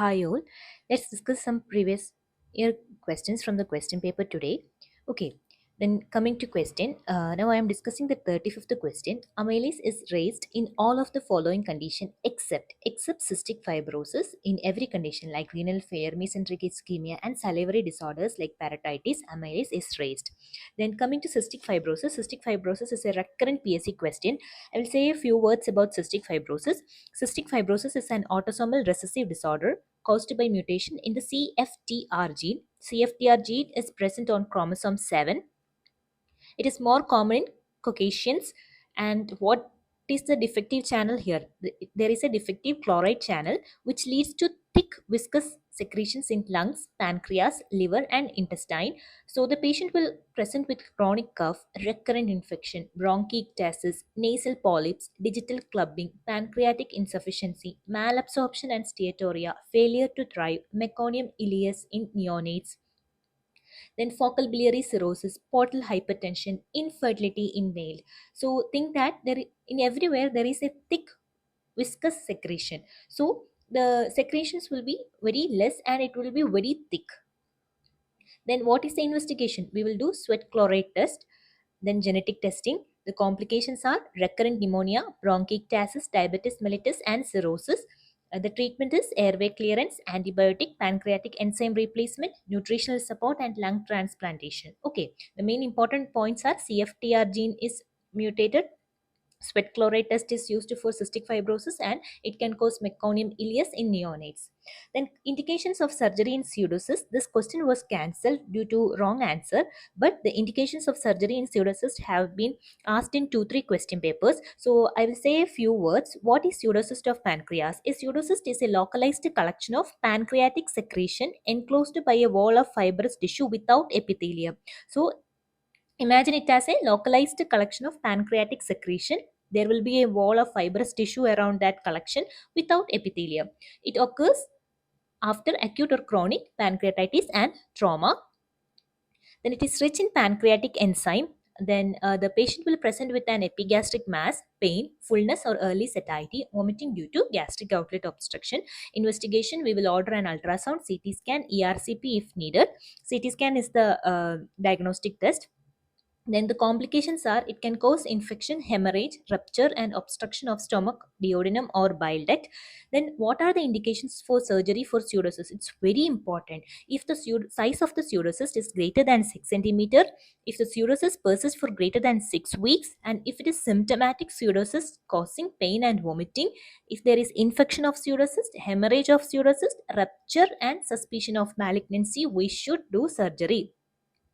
Hi all, let's discuss some previous year questions from the question paper today. Okay, then coming to question, now I am discussing the 35th question. Amylase is raised in all of the following condition except cystic fibrosis. In every condition like renal failure, mesenteric ischemia and salivary disorders like parotitis, amylase is raised. Then coming to cystic fibrosis is a recurrent PSC question. I will say a few words about cystic fibrosis. Cystic fibrosis is an autosomal recessive disorder caused by mutation in the CFTR gene. CFTR gene is present on chromosome 7. It is more common in Caucasians. And what is the defective channel here? There is a defective chloride channel which leads to thick viscous secretions in lungs, pancreas, liver, and intestine. So the patient will present with chronic cough, recurrent infection, bronchiectasis, nasal polyps, digital clubbing, pancreatic insufficiency, malabsorption and steatorrhea, failure to thrive, meconium ileus in neonates, then focal biliary cirrhosis, portal hypertension, infertility in male. So think that in everywhere there is a thick viscous secretion. So the secretions will be very less and it will be very thick. Then what is the investigation? We will do sweat chloride test, then genetic testing. The complications are recurrent pneumonia, bronchiectasis, diabetes mellitus, and cirrhosis. The treatment is airway clearance, antibiotic, pancreatic enzyme replacement, nutritional support, and lung transplantation. Okay, the main important points are CFTR gene is mutated. Sweat chloride test is used for cystic fibrosis and it can cause meconium ileus in neonates. Then indications of surgery in pseudocyst. This question was cancelled due to wrong answer, but the indications of surgery in pseudocyst have been asked in 2-3 question papers. So I will say a few words. What is pseudocyst of pancreas? A pseudocyst is a localized collection of pancreatic secretion enclosed by a wall of fibrous tissue without epithelium. So imagine it as a localized collection of pancreatic secretion. There will be a wall of fibrous tissue around that collection without epithelium. It occurs after acute or chronic pancreatitis and trauma. Then it is rich in pancreatic enzyme. Then the patient will present with an epigastric mass, pain, fullness or early satiety, vomiting due to gastric outlet obstruction. Investigation, we will order an ultrasound, CT scan, ERCP if needed. CT scan is the diagnostic test. Then the complications are it can cause infection, hemorrhage, rupture, and obstruction of stomach, duodenum, or bile duct. Then what are the indications for surgery for pseudocyst? It's very important. If the size of the pseudocyst is greater than 6 centimeter, if the pseudocyst persists for greater than 6 weeks, and if it is symptomatic pseudocyst causing pain and vomiting, if there is infection of pseudocyst, hemorrhage of pseudocyst, rupture, and suspicion of malignancy, we should do surgery.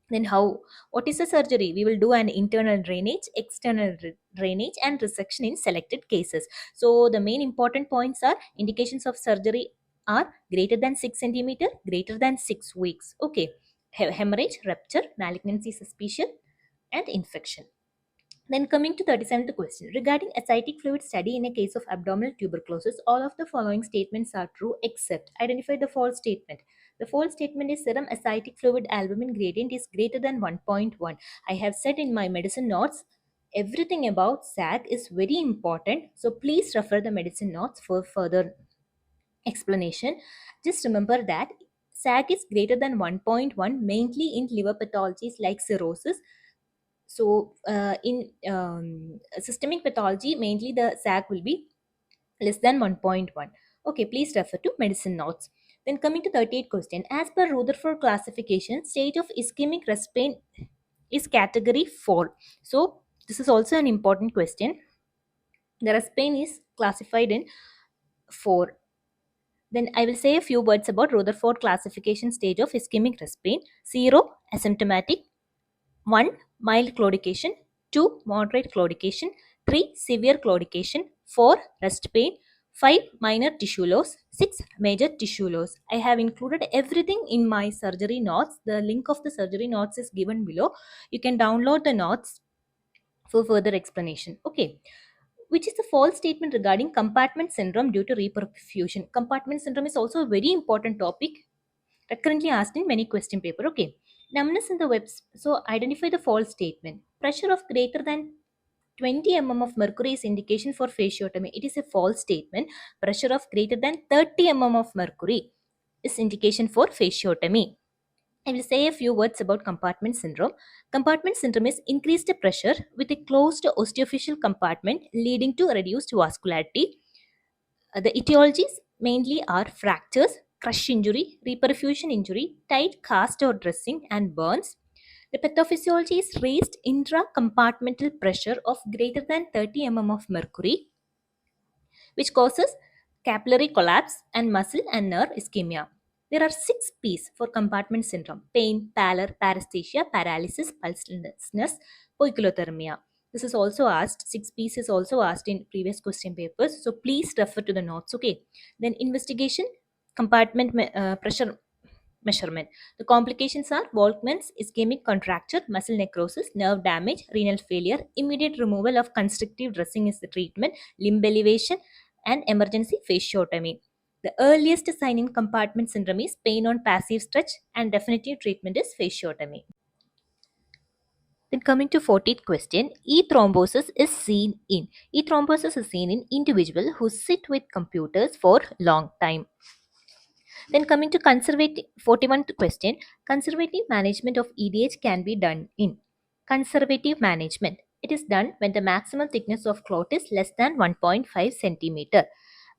Then what is the surgery? We will do an internal drainage, external drainage, and resection in selected cases. So the main important points are indications of surgery are greater than 6 centimeter, greater than 6 weeks. Okay, hemorrhage, rupture, malignancy suspicion, and infection. Then coming to 37th question. Regarding ascitic fluid study in a case of abdominal tuberculosis, all of the following statements are true except identify the false statement. The false statement is serum ascitic fluid albumin gradient is greater than 1.1. I have said in my medicine notes, everything about SAG is very important. So please refer the medicine notes for further explanation. Just remember that SAG is greater than 1.1 mainly in liver pathologies like cirrhosis. So in systemic pathology, mainly the SAG will be less than 1.1. Okay, please refer to medicine notes. Then coming to 38 question. As per Rutherford classification, stage of ischemic rest pain is category 4. So this is also an important question. The rest pain is classified in 4. Then I will say a few words about Rutherford classification stage of ischemic rest pain. 0, asymptomatic. 1. Mild claudication. 2. Moderate claudication. 3. Severe claudication. 4. Rest pain. 5. Minor tissue loss. 6. Major tissue loss. I have included everything in my surgery notes. The link of the surgery notes is given below. You can download the notes for further explanation. Okay. Which is the false statement regarding compartment syndrome due to reperfusion? Compartment syndrome is also a very important topic currently asked in many question paper. Okay, numbness in the webs. So identify the false statement. Pressure of greater than 20 mm of mercury is indication for fasciotomy. It is a false statement. Pressure of greater than 30 mm of mercury is indication for fasciotomy. I will say a few words about compartment syndrome. Compartment syndrome is increased pressure with a closed osteophyseal compartment leading to reduced vascularity. The etiologies mainly are fractures, crush injury, reperfusion injury, tight cast or dressing, and burns. The pathophysiology is raised intracompartmental pressure of greater than 30 mm of mercury, which causes capillary collapse and muscle and nerve ischemia. There are 6 P's for compartment syndrome: pain, pallor, paresthesia, paralysis, pulselessness, poikilothermia. This is also asked, 6 P's is also asked in previous question papers. So please refer to the notes. Okay. Then investigation, compartment pressure measurement. The complications are Volkmann's ischemic contracture, muscle necrosis, nerve damage, renal failure. Immediate removal of constrictive dressing is the treatment, limb elevation, and emergency fasciotomy. The earliest sign in compartment syndrome is pain on passive stretch, and definitive treatment is fasciotomy. Then coming to 14th question, E-thrombosis is seen in. E-thrombosis is seen in individual who sit with computers for long time. Then coming to conservative 41th question, conservative management of EDH can be done in. Conservative management. It is done when the maximum thickness of clot is less than 1.5 centimeter.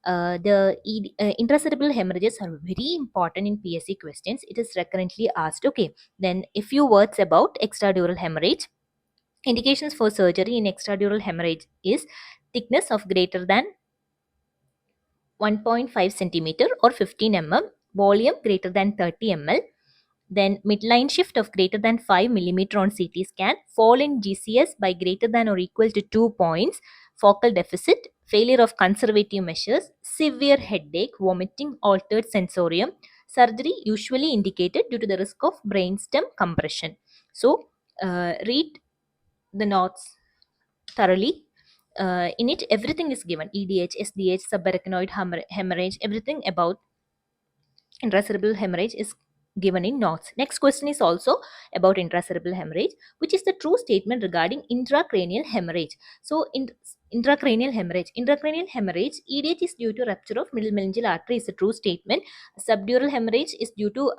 Intracerebral hemorrhages are very important in PSC questions. It is recurrently asked. Okay, then a few words about extradural hemorrhage. Indications for surgery in extradural hemorrhage is thickness of greater than 1.5 centimeter or 15 mm, volume greater than 30 ml, then midline shift of greater than 5 millimeter on CT scan, fall in GCS by greater than or equal to 2 points, focal deficit, failure of conservative measures, severe headache, vomiting, altered sensorium. Surgery usually indicated due to the risk of brainstem compression. So, read the notes thoroughly. In it, everything is given: EDH, SDH, subarachnoid hemorrhage, everything about intracerebral hemorrhage is given in notes. Next question is also about intracerebral hemorrhage, which is the true statement regarding intracranial hemorrhage. So, intracranial hemorrhage, EDH is due to rupture of middle meningeal artery is a true statement. Subdural hemorrhage is due to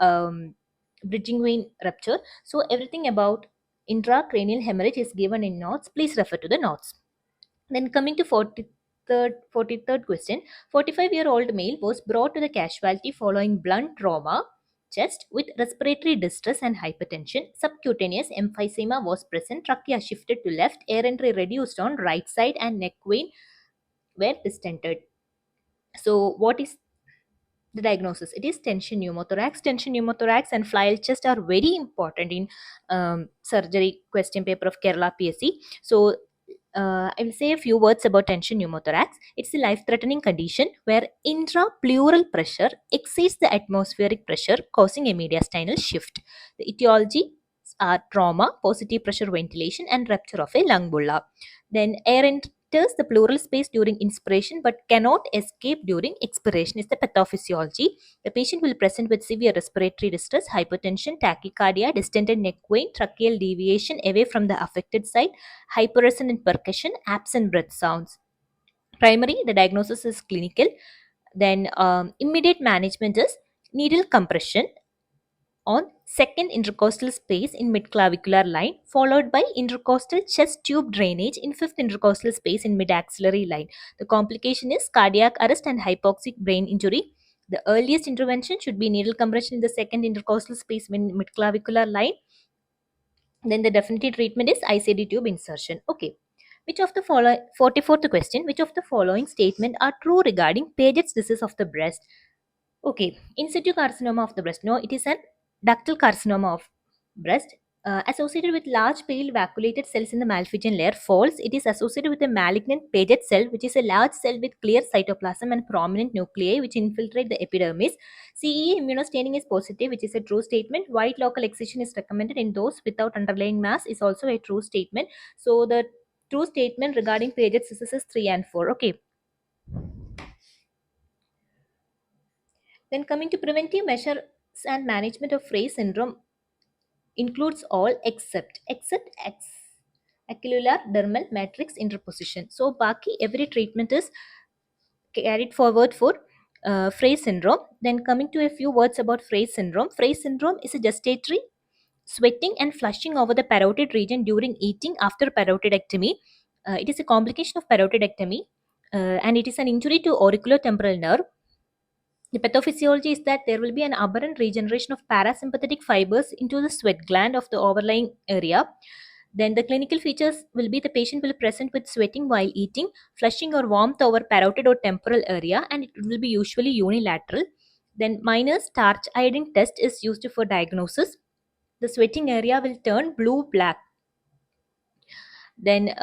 bridging vein rupture. So, everything about intracranial hemorrhage is given in notes. Please refer to the notes. Then coming to 43rd question, 45-year-old male was brought to the casualty following blunt trauma, chest with respiratory distress and hypertension. Subcutaneous emphysema was present. Trachea shifted to left. Air entry reduced on right side and neck vein were distended. So what is the diagnosis? It is tension pneumothorax. Tension pneumothorax and flail chest are very important in surgery question paper of Kerala PSC. So I will say a few words about tension pneumothorax. It's a life-threatening condition where intrapleural pressure exceeds the atmospheric pressure, causing a mediastinal shift. The etiology are trauma, positive pressure ventilation, and rupture of a lung bulla. Then air enters the pleural space during inspiration but cannot escape during expiration is the pathophysiology. The patient will present with severe respiratory distress, hypertension, tachycardia, distended neck vein, tracheal deviation away from the affected site, hyperresonant percussion, absent breath sounds. Primary, the diagnosis is clinical. Then immediate management is needle compression on second intercostal space in midclavicular line, followed by intercostal chest tube drainage in fifth intercostal space in mid-axillary line. The complication is cardiac arrest and hypoxic brain injury. The earliest intervention should be needle compression in the second intercostal space in midclavicular line. Then the definitive treatment is ICD tube insertion. Okay. Which of the following 44th question, which of the following statement are true regarding Paget's disease of the breast? Okay, in situ carcinoma of the breast. No, it is an ductal carcinoma of breast associated with large pale vacuolated cells in the malpighian layer. False. It is associated with a malignant Paget cell, which is a large cell with clear cytoplasm and prominent nuclei which infiltrate the epidermis. CE immunostaining is positive, which is a true statement. White local excision is recommended in those without underlying mass is also a true statement. So the true statement regarding Paget's disease is 3 and 4. Okay. Then coming to preventive measures and management of Frey syndrome includes all except acellular dermal matrix interposition. So baki every treatment is carried forward for Frey syndrome. Then coming to a few words about Frey syndrome. Frey syndrome is a gestatory sweating and flushing over the parotid region during eating after parotidectomy. It is a complication of parotidectomy, and it is an injury to auriculotemporal nerve. The pathophysiology is that there will be an aberrant regeneration of parasympathetic fibers into the sweat gland of the overlying area. Then the clinical features will be the patient will present with sweating while eating, flushing or warmth over parotid or temporal area, and it will be usually unilateral. Then minor starch iodine test is used for diagnosis. The sweating area will turn blue black. Then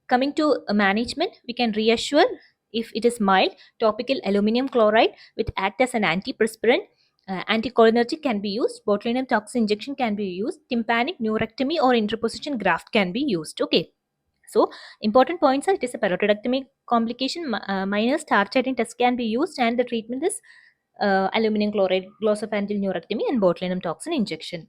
coming to management, we can reassure if it is mild, topical aluminum chloride which act as an antiperspirant. Anticholinergic can be used, botulinum toxin injection can be used, tympanic neurectomy or interposition graft can be used. Okay. So important points are it is a parotidectomy complication, minor starch iodine test can be used, and the treatment is aluminum chloride, glossopharyngeal neurectomy, and botulinum toxin injection.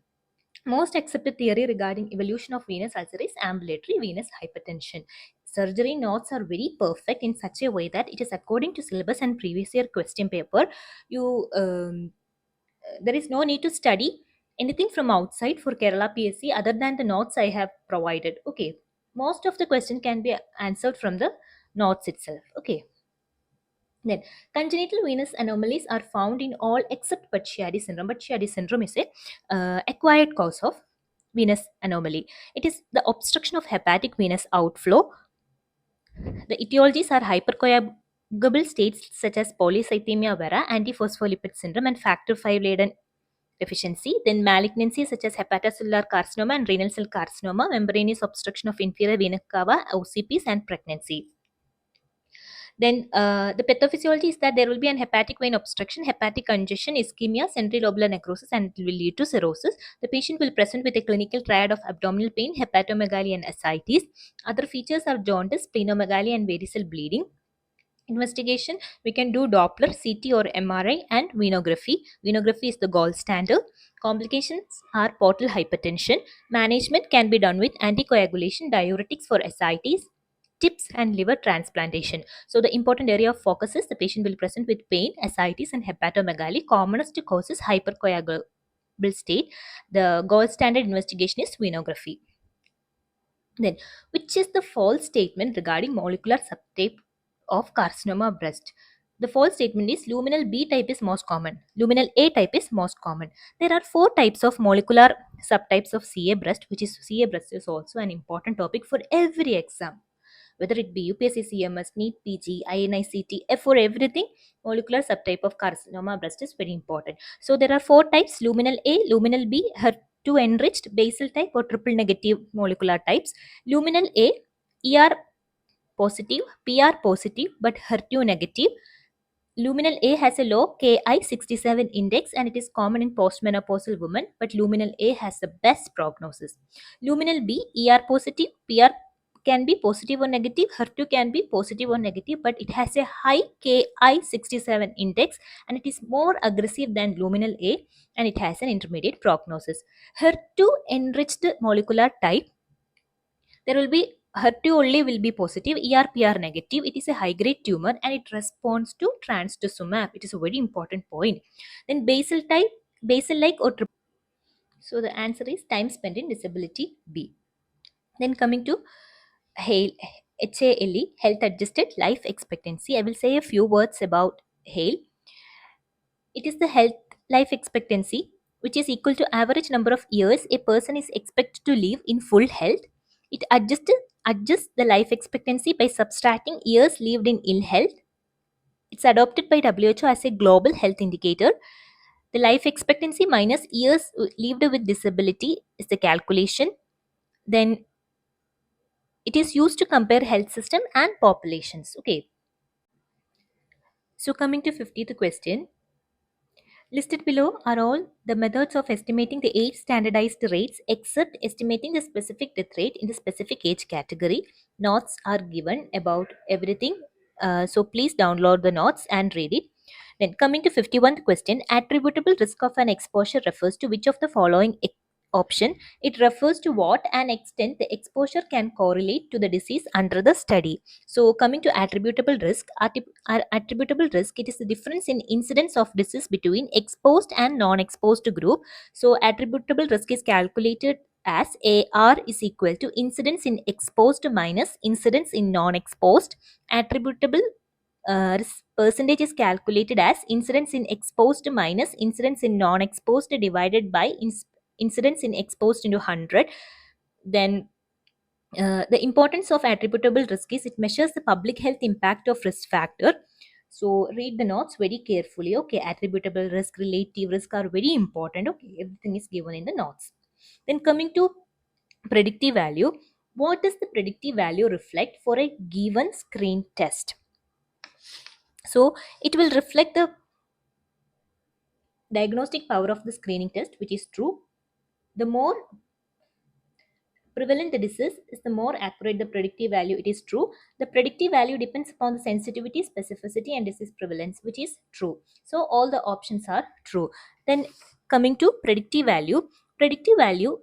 Most accepted theory regarding evolution of venous ulcer is ambulatory venous hypertension. Surgery notes are very perfect in such a way that it is according to syllabus and previous year question paper. You There is no need to study anything from outside for Kerala PSC other than the notes I have provided. Okay, most of the question can be answered from the notes itself. Okay. Then, congenital venous anomalies are found in all except Budd-Chiari syndrome. Budd-Chiari syndrome is a acquired cause of venous anomaly. It is the obstruction of hepatic venous outflow. The etiologies are hypercoagulable states such as polycythemia vera, antiphospholipid syndrome, and factor V laden deficiency. Then malignancies such as hepatocellular carcinoma and renal cell carcinoma, membranous obstruction of inferior vena cava, OCPs, and pregnancy. Then the pathophysiology is that there will be an hepatic vein obstruction, hepatic congestion, ischemia, central lobular necrosis, and it will lead to cirrhosis. The patient will present with a clinical triad of abdominal pain, hepatomegaly, and ascites. Other features are jaundice, splenomegaly, and varicose bleeding. Investigation, we can do Doppler, CT, or MRI, and venography. Venography is the gold standard. Complications are portal hypertension. Management can be done with anticoagulation, diuretics for ascites, tips, and liver transplantation. So the important area of focus is the patient will present with pain, ascites, and hepatomegaly. Commonest causes hypercoagulable state. The gold standard investigation is venography. Then, which is the false statement regarding molecular subtype of carcinoma breast? The false statement is luminal B type is most common. Luminal A type is most common. There are four types of molecular subtypes of CA breast, which is CA breast is also an important topic for every exam. Whether it be UPSC CMS, NEET PG, INICT, for everything, molecular subtype of carcinoma breast is very important. So there are four types: luminal A, luminal B, HER2 enriched, basal type or triple negative molecular types. Luminal A, ER positive, PR positive, but HER2 negative. Luminal A has a low Ki-67 index and it is common in postmenopausal women, but luminal A has the best prognosis. Luminal B, ER positive, PR can be positive or negative, HER2 can be positive or negative, but it has a high Ki-67 index and it is more aggressive than luminal A and it has an intermediate prognosis. HER2 enriched molecular type, there will be HER2 only will be positive, ERPR negative. It is a high grade tumor and it responds to trastuzumab. It is a very important point. Then basal type, basal like or triple. So the answer is time spent in disability B. Then coming to HALE, HALE, health adjusted life expectancy. I will say a few words about HALE. It is the health life expectancy which is equal to average number of years a person is expected to live in full health. It adjusts the life expectancy by subtracting years lived in ill health. It's adopted by WHO as a global health indicator. The life expectancy minus years lived with disability is the calculation. Then it is used to compare health system and populations. Okay. So coming to 50th question. Listed below are all the methods of estimating the age standardized rates except estimating the specific death rate in the specific age category. Notes are given about everything. So please download the notes and read it. Then coming to 51st question, attributable risk of an exposure refers to which of the following option, it refers to what an extent the exposure can correlate to the disease under the study. So coming to attributable risk, attributable risk, it is the difference in incidence of disease between exposed and non-exposed group. So attributable risk is calculated as AR is equal to incidence in exposed minus incidence in non-exposed. Attributable percentage is calculated as incidence in exposed minus incidence in non-exposed divided by incidence in exposed into 100. Then the importance of attributable risk is it measures the public health impact of risk factor. So read the notes very carefully. Okay, attributable risk, relative risk are very important. Okay, everything is given in the notes. Then coming to predictive value, what does the predictive value reflect for a given screen test? So it will reflect the diagnostic power of the screening test, which is true. The more prevalent the disease is, the more accurate the predictive value, it is true. The predictive value depends upon the sensitivity, specificity, and disease prevalence, which is true. So all the options are true. Then coming to predictive value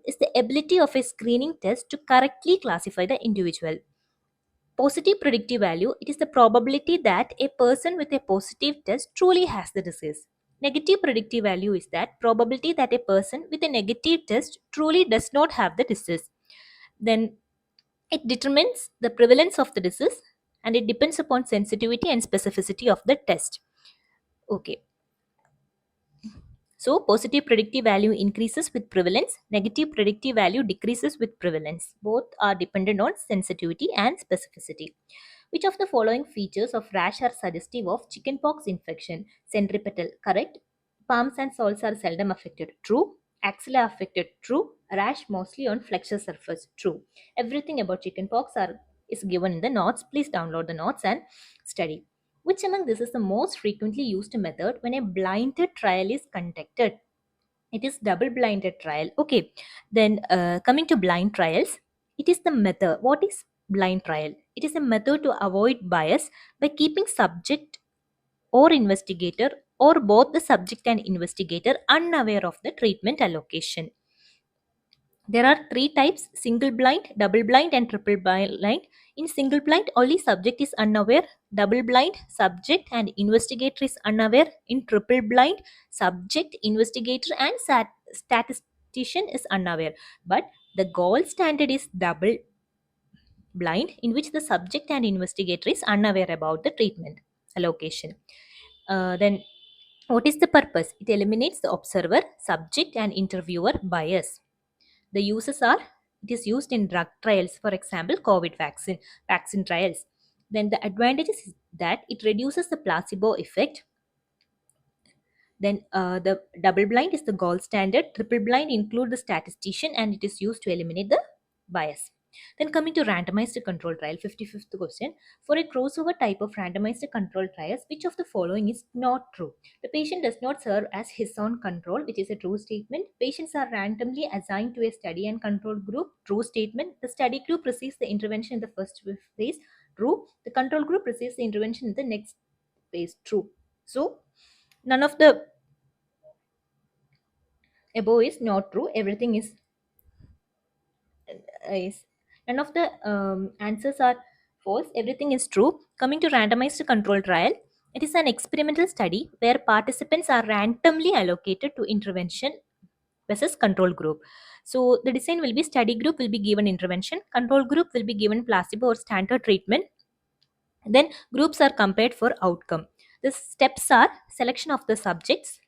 is the ability of a screening test to correctly classify the individual. Positive predictive value, it is the probability that a person with a positive test truly has the disease. Negative predictive value is that probability that a person with a negative test truly does not have the disease. Then it determines the prevalence of the disease, and it depends upon sensitivity and specificity of the test. Okay. So positive predictive value increases with prevalence, negative predictive value decreases with prevalence. Both are dependent on sensitivity and specificity. Which of the following features of rash are suggestive of chickenpox infection? Centripetal, correct. Palms and soles are seldom affected, true. Axilla affected, true. Rash mostly on flexure surface, true. Everything about chickenpox is given in the notes. Please download the notes and study. Which among this is the most frequently used method when a blinded trial is conducted? It is double blinded trial. Okay. Then coming to blind trials, it is the method. What is blind trial? It is a method to avoid bias by keeping subject or investigator or both the subject and investigator unaware of the treatment allocation. There are three types: single blind, double blind, and triple blind. In single blind, only subject is unaware. Double blind, subject and investigator is unaware. In triple blind, subject, investigator, and statistician is unaware. But the gold standard is double blind, in which the subject and investigator is unaware about the treatment allocation. Then, what is the purpose? It eliminates the observer, subject, and interviewer bias. The uses are, it is used in drug trials, for example, COVID vaccine trials. Then the advantages is that it reduces the placebo effect. Then the double blind is the gold standard. Triple blind include the statistician, and it is used to eliminate the bias. Then coming to randomized control trial, 55th question. For a crossover type of randomized control trials, which of the following is not true? The patient does not serve as his own control, which is a true statement. Patients are randomly assigned to a study and control group, true statement. The study group receives the intervention in the first phase, true. The control group receives the intervention in the next phase, true. So none of the above is not true. Everything is none of the answers are false. Everything is true. Coming to randomized control trial, it is an experimental study where participants are randomly allocated to intervention versus control group. So the design will be: study group will be given intervention, control group will be given placebo or standard treatment. Then groups are compared for outcome. The steps are: selection of the subjects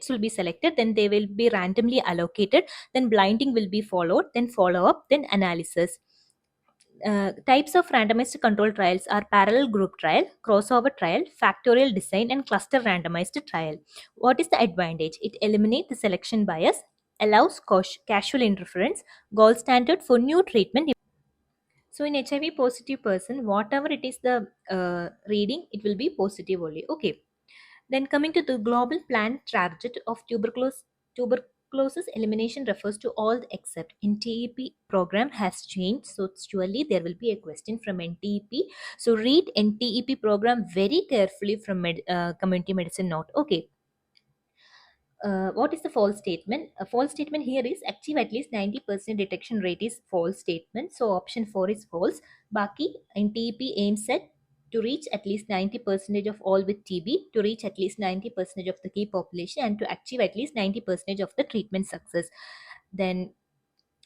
will be selected, then they will be randomly allocated, then blinding will be followed, then follow up, then analysis. Types of randomized control trials are parallel group trial, crossover trial, factorial design, and cluster randomized trial. What is the advantage? It eliminates the selection bias, allows casual interference, gold standard for new treatment. So in HIV positive person, whatever it is the reading, it will be positive only. Okay. Then coming to the global plan target of tuberculosis elimination refers to all except NTEP program has changed. So surely there will be a question from NTEP. So read NTEP program very carefully from community medicine note. Okay. what is the false statement? A false statement here is achieve at least 90% detection rate is false statement. So option 4 is false. Baki in TEP aims at to reach at least 90% of all with TB, to reach at least 90% of the key population, and to achieve at least 90% of the treatment success. Then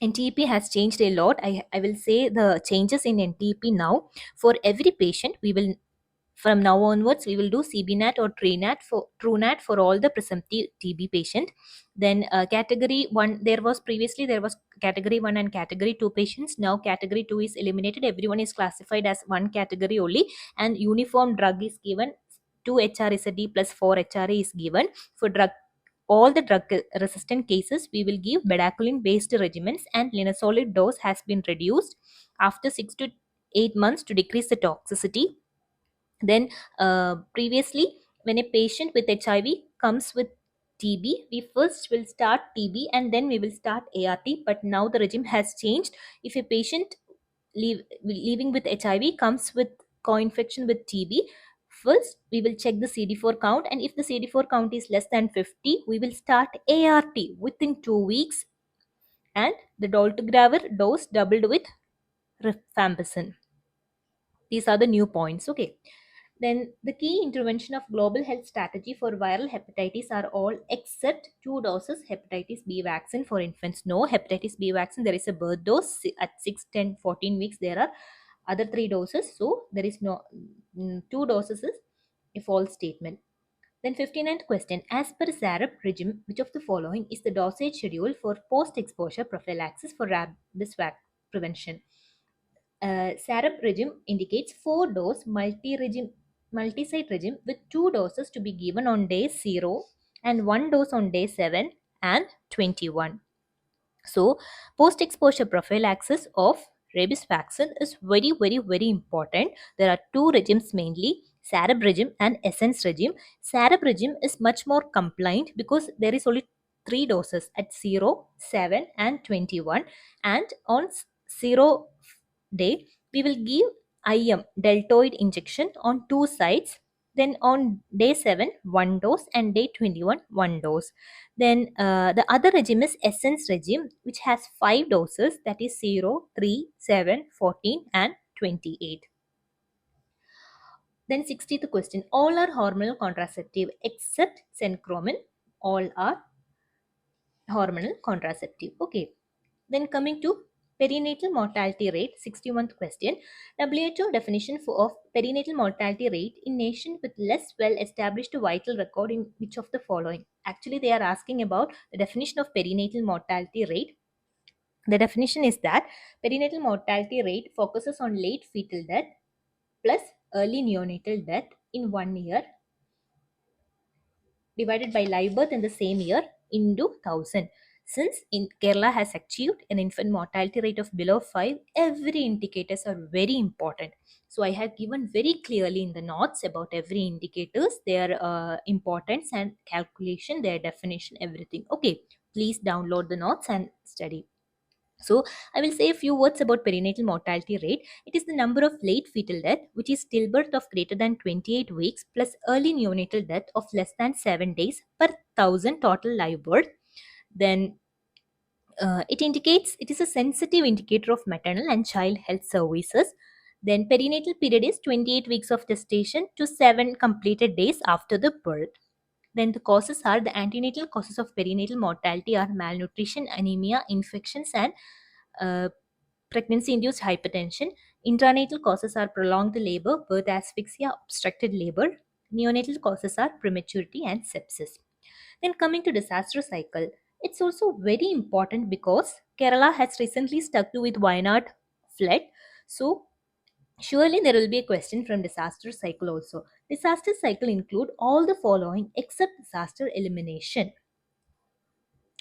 NTP has changed a lot. I will say the changes in NTP now. For every patient, we will from now onwards we will do CBNAT or TrueNAT for all the presumptive TB patient. Then category 1, there was category 1 and category 2 patients. Now category 2 is eliminated. Everyone is classified as one category only, and uniform drug is given. 2 HRSD plus 4 HRA is given for all the drug resistant cases. We will give bedaquiline based regimens, and linezolid dose has been reduced after 6 to 8 months to decrease the toxicity. Then, previously, when a patient with HIV comes with TB, we first will start TB and then we will start ART. But now the regime has changed. If a patient leaving with HIV comes with co-infection with TB, first we will check the CD4 count, and if the CD4 count is less than 50, we will start ART within 2 weeks, and the dolutegravir dose doubled with rifampicin. These are the new points. Okay. Then the key intervention of global health strategy for viral hepatitis are all except 2 doses hepatitis B vaccine for infants. No hepatitis B vaccine. There is a birth dose at 6, 10, 14 weeks. There are other 3 doses. So there is no 2 doses is a false statement. Then 59th question. As per SARAP regime, which of the following is the dosage schedule for post-exposure prophylaxis for rabies prevention? SARAP regime indicates 4-dose multi-site regime with 2 doses to be given on day 0 and 1 dose on day 7 and 21. So, post-exposure prophylaxis of rabies vaccine is very, very, very important. There are 2 regimes mainly, SARAP regime and ESSENCE regime. SARAP regime is much more compliant because there is only 3 doses at 0, 7 and 21. And on 0 day, we will give IM deltoid injection on 2 sites. Then on day 7, 1 dose, and day 21, 1 dose. Then the other regime is Essence regime, which has 5 doses, that is 0, 3, 7, 14 and 28. Then 60th question. All are hormonal contraceptive except Cencromin. All are hormonal contraceptive. Okay. Then coming to perinatal mortality rate, 61st question. WHO definition of perinatal mortality rate in nation with less well-established vital record in which of the following? Actually, they are asking about the definition of perinatal mortality rate. The definition is that perinatal mortality rate focuses on late fetal death plus early neonatal death in 1 year divided by live birth in the same year into 1000. Since in Kerala has achieved an infant mortality rate of below 5, every indicators are very important. So I have given very clearly in the notes about every indicators, their importance and calculation, their definition, everything. Okay, please download the notes and study. So, I will say a few words about perinatal mortality rate. It is the number of late fetal death, which is stillbirth of greater than 28 weeks, plus early neonatal death of less than 7 days per 1000 total live birth. Then it is a sensitive indicator of maternal and child health services. Then perinatal period is 28 weeks of gestation to 7 completed days after the birth. Then the causes are the antenatal causes of perinatal mortality are malnutrition, anemia, infections, and uh, pregnancy-induced hypertension. Intranatal causes are prolonged labor, birth asphyxia, obstructed labor. Neonatal causes are prematurity and sepsis. Then coming to disaster cycle, it's also very important because Kerala has recently stuck to with Wayanad flood. So surely there will be a question from disaster cycle also. Disaster cycle include all the following except disaster elimination.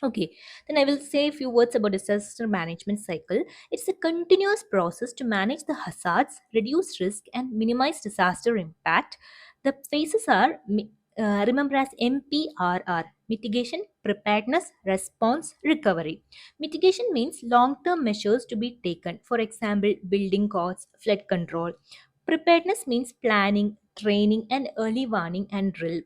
Okay, then I will say a few words about disaster management cycle. It's a continuous process to manage the hazards, reduce risk, and minimize disaster impact. The phases are remember as MPRR: mitigation, preparedness, response, recovery. Mitigation means long-term measures to be taken. For example, building costs, flood control. Preparedness means planning, training, and early warning and drill.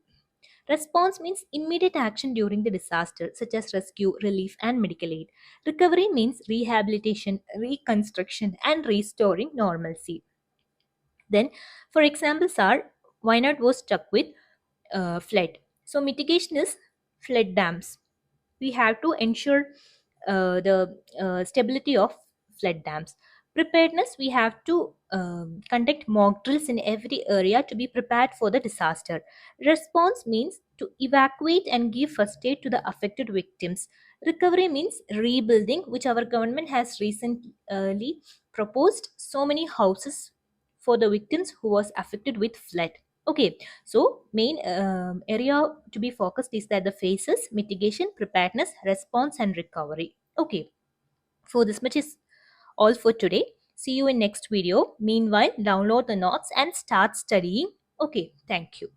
Response means immediate action during the disaster, such as rescue, relief, and medical aid. Recovery means rehabilitation, reconstruction, and restoring normalcy. Then, for examples are Wayanad was struck with flood. So, mitigation is flood dams. We have to ensure the stability of flood dams. Preparedness, we have to conduct mock drills in every area to be prepared for the disaster. Response means to evacuate and give first aid to the affected victims. Recovery means rebuilding, which our government has recently proposed so many houses for the victims who was affected with flood. Okay, so main area to be focused is that the phases: mitigation, preparedness, response, and recovery. Okay, so this much is all for today. See you in next video. Meanwhile, download the notes and start studying. Okay, thank you.